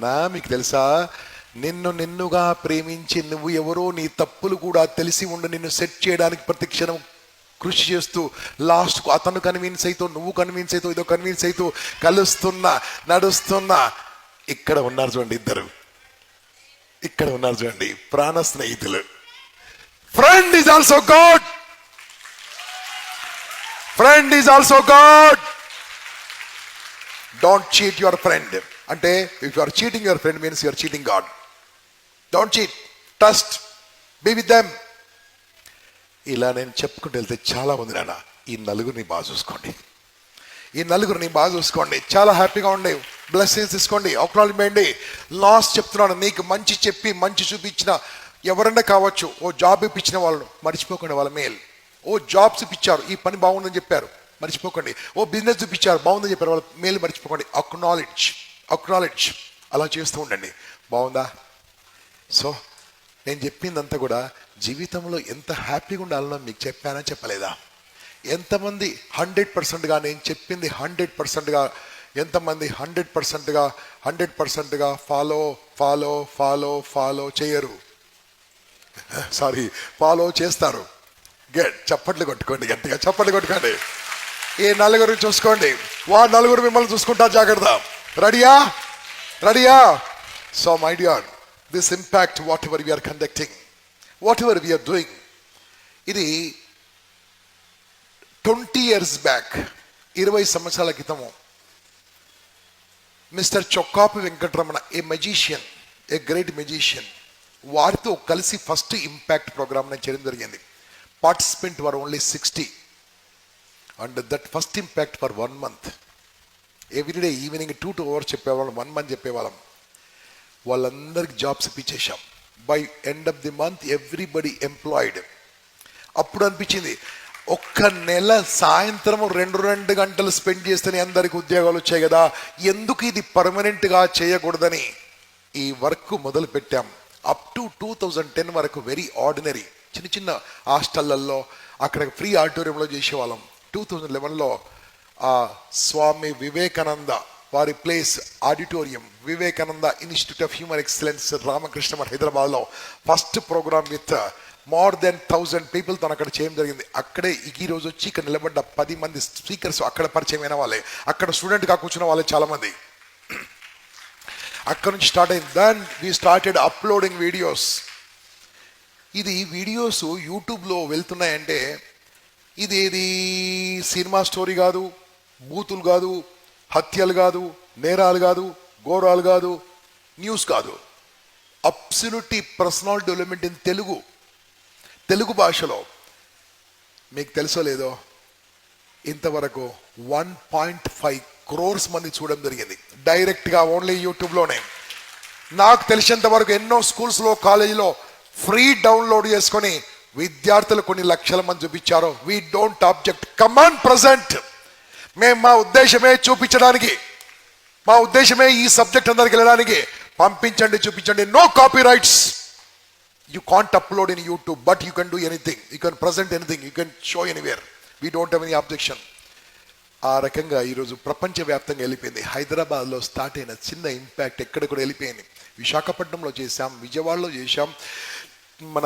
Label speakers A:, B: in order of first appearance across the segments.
A: నానా మీకు తెలుసా, నిన్నుగా ప్రేమించి నువ్వు ఎవరో, నీ తప్పులు కూడా తెలిసి ఉండి నిన్ను సెట్ చేయడానికి ప్రతి క్షణం కృషి చేస్తూ లాస్ట్కు అతను కన్విన్స్ అవుతూ, నువ్వు కన్విన్స్ అవుతూ, ఇదో కన్విన్స్ అవుతూ కలుస్తున్నా నడుస్తున్నా. ఇక్కడ ఉన్నారు చూడండి ఇద్దరు, ఇక్కడ ఉన్నారు చూడండి ప్రాణ స్నేహితులు. Friend is also God, friend is also God. Don't cheat your friend. అంటే if you are cheating your friend means you are cheating God. Don't cheat, trust, be with them. ఇలా నేను చెప్పుకుంటూ వెళ్తే చాలా ఉంది నాన్న. ఈ నలుగురిని బాగా చూసుకోండి, ఈ నలుగురిని బాగా చూసుకోండి, చాలా హ్యాపీగా ఉండే బ్లెస్సింగ్స్ తీసుకోండి, అక్నాలెడ్జ్మెంట్. లాస్ట్ చెప్తున్నాను, నీకు మంచి చెప్పి మంచి చూపించిన ఎవరన్నా కావచ్చు, ఓ జాబ్ ఇప్పించిన వాళ్ళు మర్చిపోకండి వాళ్ళ మేల్. ఓ జాబ్స్ ఇప్పించారు, ఈ పని బాగుందని చెప్పారు, మర్చిపోకండి. ఓ బిజినెస్ చూపించారు, బాగుందని చెప్పారు, వాళ్ళ మేలు మర్చిపోకండి. అక్నాలెడ్జ్ అలా చేస్తూ ఉండండి. బాగుందా? సో నేను చెప్పిందంతా కూడా జీవితంలో ఎంత హ్యాపీగా ఉండాలనో మీకు చెప్పానా చెప్పలేదా? ఎంతమంది 100%గా నేను చెప్పింది 100%గా, ఎంతమంది 100%గా ఫాలో చేయరు? సారీ, ఫాలో చేస్తారు. చప్పట్లు కొట్టుకోండి, గట్టిగా చప్పట్లు కొట్టుకోండి. ఈ నలుగురిని చూసుకోండి, నలుగురు మిమ్మల్ని చూసుకుంటా, జాగ్రత్త. రెడీయా? So my dear, this impact whatever we are conducting, whatever we are doing, ఇది 20 years బ్యాక్, 20 సంవత్సరాల క్రితము mister Chokkapu Venkataramana, a magician, a great magician, వారితో కలిసి ఫస్ట్ ఇంపాక్ట్ ప్రోగ్రామ్ నేను చేయడం జరిగింది. Participant were only 60 and that first impact for 1 month. Everyday evening 2 to 2 hours చెప్పేవాళ్ళం, 1 month చెప్పేవాళ్ళం. వాళ్ళందరికి జాబ్స్ ఇప్పించేశాం. By end of the month everybody employed. అప్పుడు అనిపించింది, ఒక్క నెల సాయంత్రం 2 గంటలు స్పెండ్ చేస్తేనే అందరికి ఉద్యోగాలు వచ్చాయి కదా, ఎందుకు ఇది పర్మనెంట్గా చేయకూడదని ఈ వర్క్ మొదలు పెట్టాం. అప్ టు 2010 వరకు వెరీ ఆర్డినరీ చిన్న చిన్న హాస్టళ్లలో, అక్కడ ఫ్రీ ఆడిటోరియంలో చేసేవాళ్ళం. 2011లో స్వామి వివేకానంద వారి place auditorium, Vivekananda institute of human excellence, Ramakrishna Math, హైదరాబాద్లో first program with more than 1000 people తను అక్కడ చేయడం జరిగింది. అక్కడే ఈ రోజు వచ్చి ఇక్కడ నిలబడ్డ 10 మంది స్పీకర్స్ అక్కడ పరిచయం అయిన వాళ్ళే, అక్కడ స్టూడెంట్గా కూర్చున్న వాళ్ళే చాలా మంది. అక్కడ నుంచి స్టార్ట్ అయింది. Then we started uploading videos. ఇది వీడియోస్ యూట్యూబ్లో వెళ్తున్నాయంటే ఇది సినిమా స్టోరీ కాదు, బూతులు కాదు, హత్యలు కాదు, నేరాలు కాదు, ఘోరాలు కాదు, న్యూస్ కాదు. Absolutely personal development in Telugu భాషలో. మీకు తెలుసో లేదో, ఇంతవరకు 1.5 crores మంది చూడడం జరిగింది డైరెక్ట్గా ఓన్లీ యూట్యూబ్లోనే. నాకు తెలిసినంత వరకు ఎన్నో స్కూల్స్లో, కాలేజీలో ఫ్రీ డౌన్లోడ్ చేసుకొని విద్యార్థులు కొన్ని లక్షల మంది చూపించారు. We don't object, come on present. మేము మా ఉద్దేశమే చూపించడానికి, మా ఉద్దేశమే ఈ సబ్జెక్ట్ అందరికి వెళ్ళడానికి. పంపించండి, చూపించండి. No copyrights. You can't upload in YouTube, but you can do anything. You can present anything. You can show anywhere. We don't have any objection. ఆ రకంగా ఈరోజు ప్రపంచవ్యాప్తంగా వెళ్ళిపోయింది. హైదరాబాద్లో స్టార్ట్ అయిన చిన్న ఇంపాక్ట్ ఎక్కడ కూడా వెళ్ళిపోయింది. విశాఖపట్నంలో చేశాం, విజయవాడలో చేశాం, మన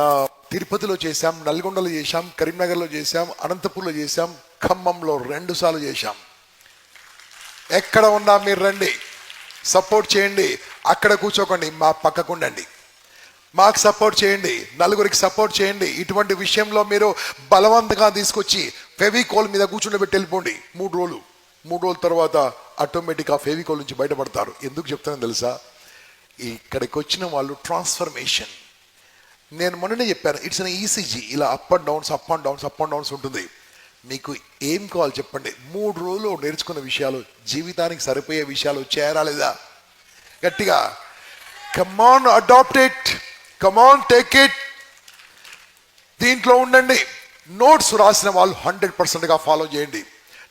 A: తిరుపతిలో చేశాం, నల్గొండలో చేశాం, కరీంనగర్లో చేశాం, అనంతపూర్లో చేశాం, ఖమ్మంలో 2 సార్లు చేశాం. ఎక్కడ ఉన్నా మీరు రండి, సపోర్ట్ చేయండి. అక్కడ కూర్చోకండి, మా పక్కకు ఉండండి. మాకు సపోర్ట్ చేయండి, నలుగురికి సపోర్ట్ చేయండి. ఇటువంటి విషయంలో మీరు బలవంతంగా తీసుకొచ్చి ఫెవికోల్ మీద కూర్చుండబెట్టి వెళ్ళిపోండి. 3 రోజుల తర్వాత ఆటోమేటిక్గా ఫెవికోల్ నుంచి బయటపడతారు. ఎందుకు చెప్తానో తెలుసా? ఇక్కడికి వచ్చిన వాళ్ళు ట్రాన్స్ఫర్మేషన్. నేను మొన్ననే చెప్పాను, ఇట్స్ అన్ ఈసీజీ. ఇలా అప్ అండ్ డౌన్స్ ఉంటుంది. మీకు ఏం కావాలి చెప్పండి. 3 రోజులు నేర్చుకున్న విషయాలు, జీవితానికి సరిపోయే విషయాలు చేరా లేదా? గట్టిగా come on, adopt it, come on, take it. దీంట్లో ఉండండి. నోట్స్ రాసిన వాళ్ళు 100%గా ఫాలో చేయండి.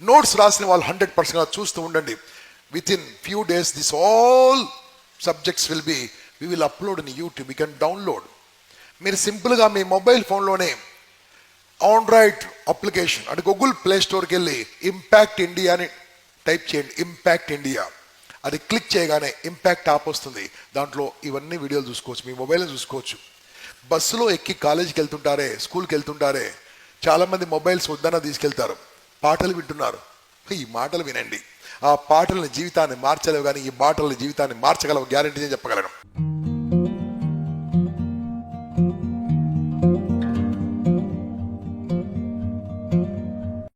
A: నోట్స్ రాసిన వాళ్ళు 100%గా చూస్తూ ఉండండి. With in few days this all subjects we will upload in YouTube. You can download. మీరు సింపుల్గా మీ మొబైల్ ఫోన్లోనే ఆండ్రాయిడ్ అప్లికేషన్ అంటే గూగుల్ ప్లే స్టోర్కి వెళ్ళి ఇంపాక్ట్ ఇండియా అని టైప్ చేయండి. ఇంపాక్ట్ ఇండియా అది క్లిక్ చేయగానే ఇంపాక్ట్ యాప్ వస్తుంది. దాంట్లో ఇవన్నీ వీడియోలు చూసుకోవచ్చు, మీ మొబైల్లో చూసుకోవచ్చు. బస్సులో ఎక్కి కాలేజీకి వెళ్తుంటారే, స్కూల్కి వెళ్తుంటారే, చాలామంది మొబైల్స్ వద్దన తీసుకెళ్తారు, పాటలు వింటున్నారు. ఈ మాటలు వినండి. ఆ పాటలని జీవితాన్ని మార్చలేవు, కానీ ఈ మాటలని జీవితాన్ని మార్చగలవు, గ్యారెంటీ చెప్పగలను.